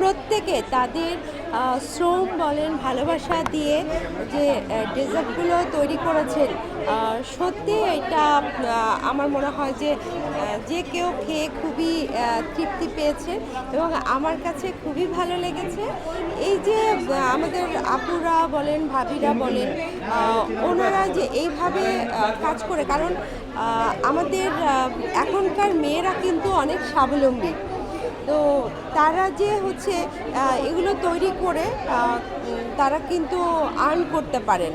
প্রত্যেকে তাদের শ্রম বলেন ভালোবাসা দিয়ে যে ডেজার্টগুলো তৈরি করেছেন, সত্যি এটা আমার মনে হয় যে যে কেউ খেয়ে খুবই তৃপ্তি পেয়েছে এবং আমার কাছে খুবই ভালো লেগেছে। এই যে আমাদের আপুরা বলেন ভাবিরা বলেন, ওনারা যে এইভাবে কাজ করে, কারণ আমাদের এখনকার মেয়েরা কিন্তু অনেক স্বাবলম্বী। তো তারা যে হচ্ছে এগুলো তৈরি করে তারা কিন্তু আর্ন করতে পারেন।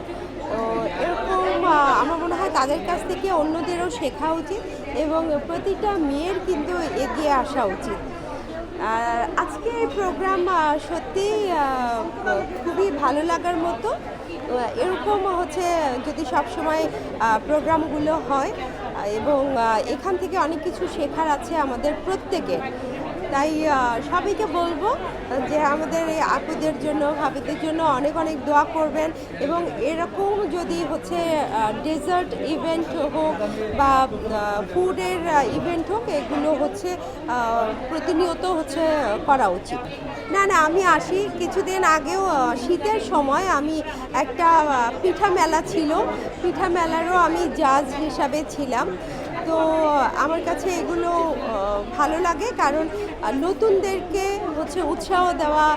তো এরকম আমার মনে হয় তাদের কাছ থেকে অন্যদেরও শেখা উচিত এবং প্রতিটা মেয়ের কিন্তু এগিয়ে আসা উচিত। আজকে এই প্রোগ্রাম সত্যিই খুবই ভালো লাগার মতো। এরকম হচ্ছে যদি সবসময় প্রোগ্রামগুলো হয় এবং এখান থেকে অনেক কিছু শেখার আছে আমাদের প্রত্যেকের। তাই সবাইকে বলবো যে আমাদের এই আপুদের জন্য ভাবিদের জন্য অনেক অনেক দোয়া করবেন এবং এরকম যদি হচ্ছে ডেজার্ট ইভেন্ট হোক বা ফুডের ইভেন্ট হোক, এগুলো হচ্ছে প্রতিনিয়ত হচ্ছে করা উচিত। না না, আমি আসি কিছুদিন আগেও শীতের সময় আমি একটা পিঠা মেলা ছিল, পিঠা মেলারও আমি জাজ হিসাবে ছিলাম। তো আমার কাছে এগুলো ভালো লাগে, কারণ নতুনদেরকে হচ্ছে উৎসাহ দেওয়া,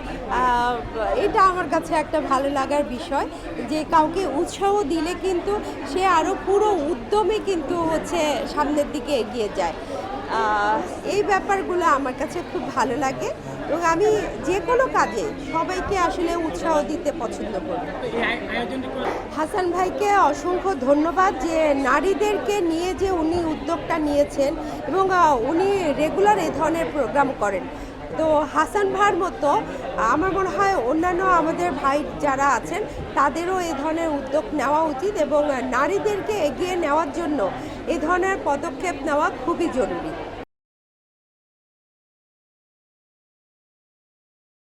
এটা আমার কাছে একটা ভালো লাগার বিষয় যে কাউকে উৎসাহ দিলে কিন্তু সে আরও পুরো উদ্যমে কিন্তু হচ্ছে সামনের দিকে এগিয়ে যায়। এই ব্যাপারগুলো আমার কাছে খুব ভালো লাগে এবং আমি যে কোনো কাজে সবাইকে আসলে উৎসাহ দিতে পছন্দ করি। হাসান ভাইকে অসংখ্য ধন্যবাদ যে নারীদেরকে নিয়ে যে উনি উদ্যোগটা নিয়েছেন এবং উনি রেগুলার এই ধরনের প্রোগ্রাম করেন। তো হাসান ভাইয়ের মতো আমার মনে হয় অন্যান্য আমাদের ভাই যারা আছেন তাদেরও এই ধরনের উদ্যোগ নেওয়া উচিত এবং নারীদেরকে এগিয়ে নেওয়ার জন্য এই ধরনের পদক্ষেপ নেওয়া খুবই জরুরি।